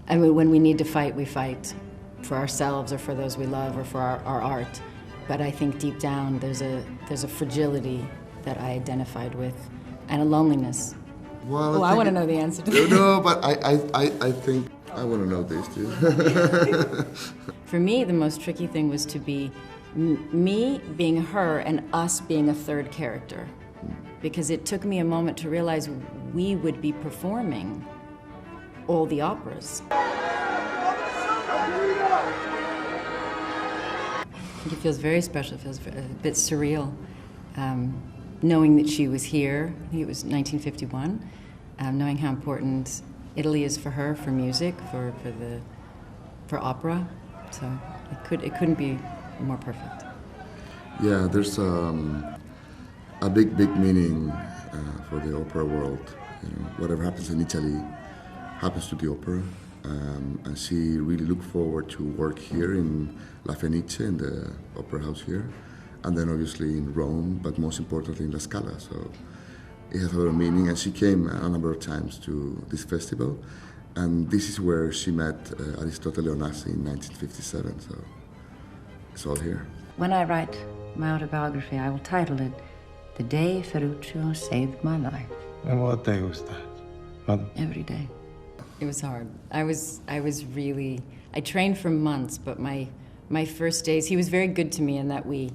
I mean, when we need to fight, we fight for ourselves or for those we love or for our art. But I think deep down there's a fragility that I identified with and a loneliness. Well, I want to know the answer to that. No, but I think I want to know this too. For me, the most tricky thing was to be me being her and us being a third character. Because it took me a moment to realize we would be performing all the operas. I think it feels very special, it feels a bit surreal, knowing that she was here. I think it was 1951, knowing how important Italy is for her, for music, for opera. So it couldn't be more perfect. Yeah, there's a big meaning for the opera world. You know, whatever happens in Italy happens to the opera, and she really looked forward to work here in La Fenice, in the opera house here, and then obviously in Rome, but most importantly in La Scala. So it has a lot of meaning, and she came a number of times to this festival, and this is where she met Aristotele Leonassi in 1957. So it's all here. When I write my autobiography, I will title it "The Day Ferruccio Saved My Life." And what day was that? Every day. It was hard. I trained for months, but my first days, he was very good to me in that we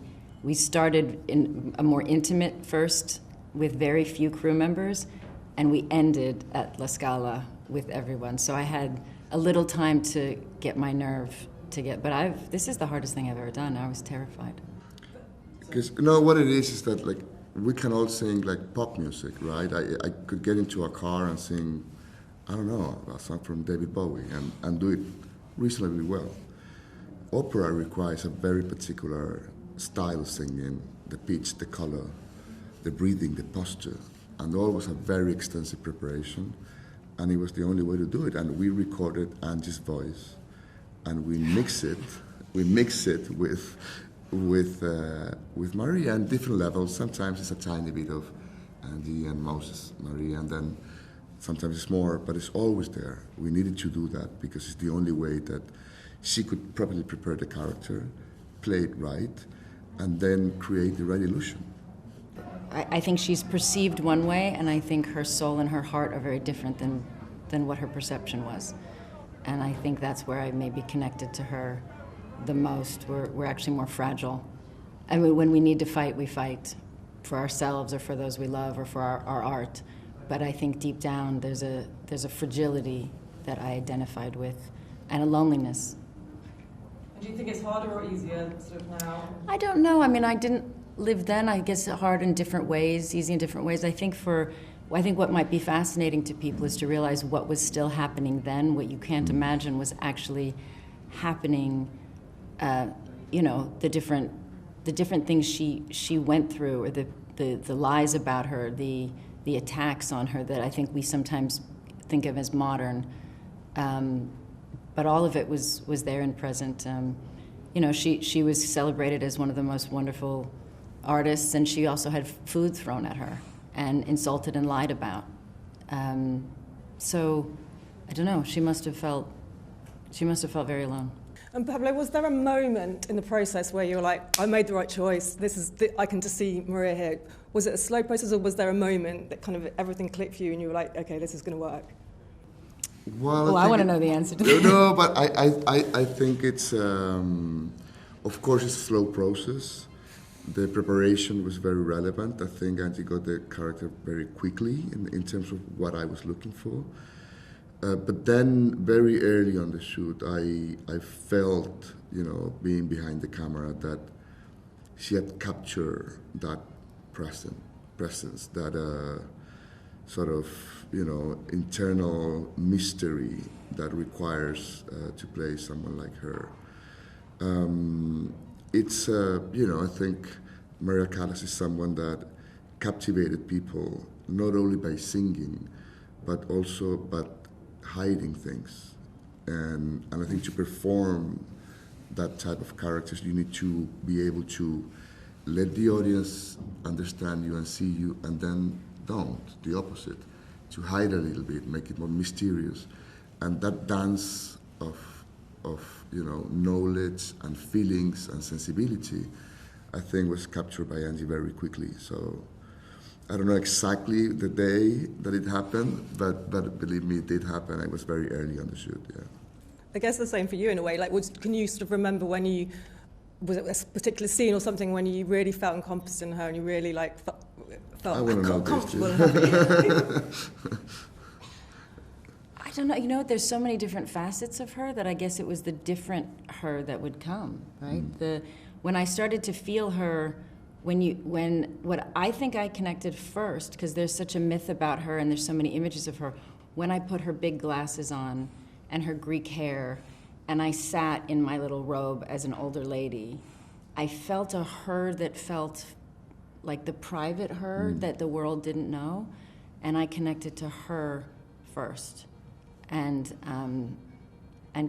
started in a more intimate first with very few crew members, and we ended at La Scala with everyone. So I had a little time to get my nerve but this is the hardest thing I've ever done. I was terrified. Because what it is that like we can all sing like pop music, right? I could get into a car and sing, I don't know, a song from David Bowie and do it reasonably well. Opera requires a very particular style of singing, the pitch, the color, the breathing, the posture, and always a very extensive preparation. And it was the only way to do it. And we recorded Angie's voice, and we mix it with Maria on different levels. Sometimes it's a tiny bit of Angie and Moses, Maria, and then sometimes it's more, but it's always there. We needed to do that because it's the only way that she could properly prepare the character, play it right, and then create the right illusion. I think she's perceived one way, and I think her soul and her heart are very different than what her perception was. And I think that's where I maybe connected to her the most. We're actually more fragile. I mean, when we need to fight, we fight for ourselves or for those we love or for our art. But I think deep down there's a fragility that I identified with and a loneliness. Do you think it's harder or easier sort of now? I don't know. I mean, I didn't live then. I guess hard in different ways, easy in different ways. I think what might be fascinating to people is to realize what was still happening then, what you can't imagine was actually happening. The different things she went through, or the lies about her, the attacks on her that I think we sometimes think of as modern. But all of it was there and present. She was celebrated as one of the most wonderful artists, and she also had food thrown at her and insulted and lied about. So I don't know. She must have felt very alone. And Pablo, was there a moment in the process where you were like, I made the right choice, I can just see Maria here? Was it a slow process, or was there a moment that kind of everything clicked for you and you were like, okay, this is going to work? Well, I want to know the answer to that. No, but I think it's, of course, it's a slow process. The preparation was very relevant. I think Angie got the character very quickly in terms of what I was looking for. But then, very early on the shoot, I felt, being behind the camera, that she had captured that presence, that sort of, internal mystery that requires to play someone like her. I think Maria Callas is someone that captivated people not only by singing, but hiding things. And I think to perform that type of characters, you need to be able to let the audience understand you and see you, and then don't, the opposite. To hide a little bit, make it more mysterious. And that dance of knowledge and feelings and sensibility, I think was captured by Angie very quickly. So I don't know exactly the day that it happened, but believe me, it did happen. It was very early on the shoot, yeah. I guess the same for you in a way. Like, can you sort of remember when was it a particular scene or something when you really felt encompassed in her and you really like felt comfortable and happy? I don't know. You know, there's so many different facets of her that I guess it was the different her that would come, right? When I started to feel her, what I think I connected first, because there's such a myth about her and there's so many images of her, when I put her big glasses on and her Greek hair, and I sat in my little robe as an older lady, I felt a her that felt like the private her that the world didn't know, and I connected to her first, and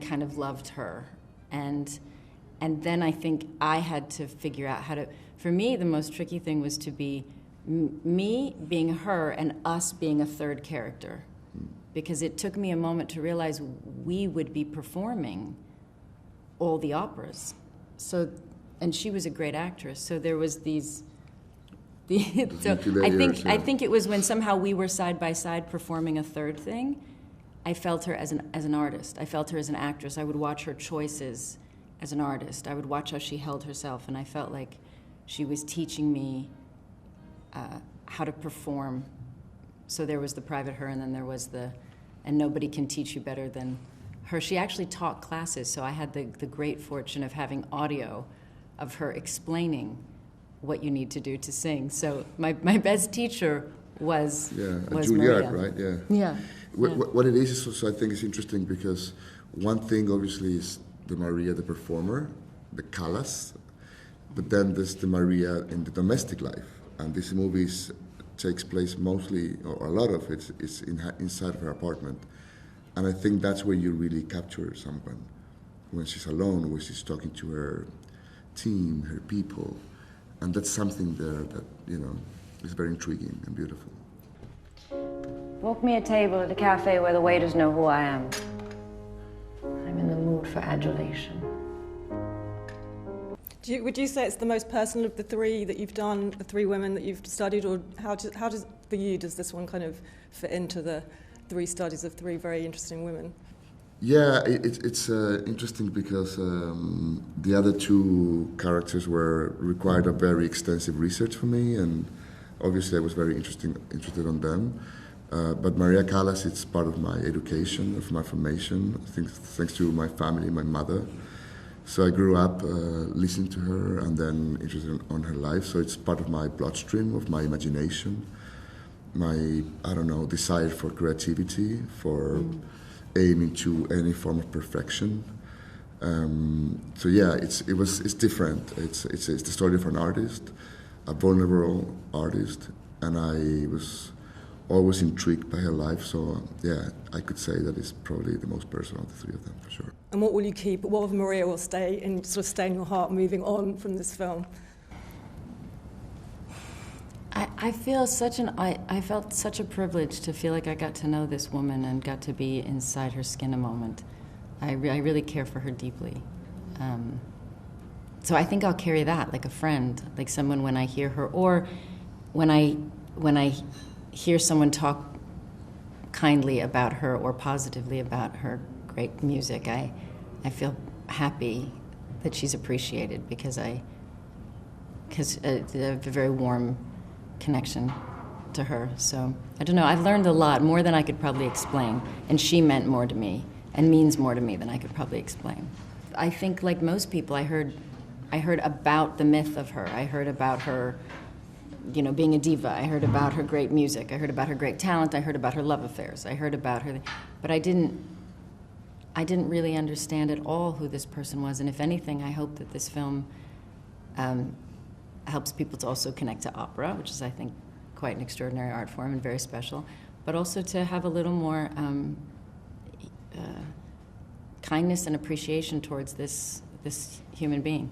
kind of loved her, and then I think I had to figure out how to. For me, the most tricky thing was to be me being her and us being a third character, because it took me a moment to realize we would be performing all the operas. So, and she was a great actress, so there was these. So I think it was when somehow we were side by side performing a third thing. I felt her as an artist. I felt her as an actress. I would watch her choices as an artist. I would watch how she held herself, and I felt like she was teaching me how to perform. So there was the private her, and then there was and nobody can teach you better than her. She actually taught classes, so I had the great fortune of having audio of her explaining what you need to do to sing. So my best teacher was Juilliard, Maria. right? Yeah. Yeah. What it is also, I think, is interesting because one thing obviously is the Maria, the performer, the Callas, but then there's the Maria in the domestic life, and this movie takes place mostly, or a lot of it, is inside of her apartment, and I think that's where you really capture someone, when she's alone, when she's talking to her team, her people, and that's something there that is very intriguing and beautiful. Book me a table at a cafe where the waiters know who I am. I'm in the mood for adulation. Would you say it's the most personal of the three that you've done, the three women that you've studied, or how does for you does this one kind of fit into the three studies of three very interesting women? Yeah, it's interesting because the other two characters required a very extensive research for me, and obviously I was very interested on them. But Maria Callas, it's part of my education, of my formation, thanks to my family, my mother. So I grew up listening to her and then interested on her life. So it's part of my bloodstream, of my imagination, my, desire for creativity, for aiming to any form of perfection. So yeah, it's different. It's the story of an artist, a vulnerable artist, and I was always intrigued by her life. So yeah, I could say that it's probably the most personal of the three of them, for sure. And what will you keep? What of Maria will stay in your heart moving on from this film? I felt such a privilege to feel like I got to know this woman and got to be inside her skin a moment. I really care for her deeply. So I think I'll carry that like a friend, like someone when I hear her, or when I hear someone talk kindly about her or positively about her great music, I feel happy that she's appreciated because I have a very warm connection to her. So I don't know, I've learned a lot, more than I could probably explain, and she meant more to me and means more to me than I could probably explain. I think like most people, I heard about the myth of her. I heard about her being a diva. I heard about her great music. I heard about her great talent. I heard about her love affairs. I heard about her, but I didn't really understand at all who this person was. And if anything, I hope that this film helps people to also connect to opera, which is, I think, quite an extraordinary art form and very special, but also to have a little more kindness and appreciation towards this human being.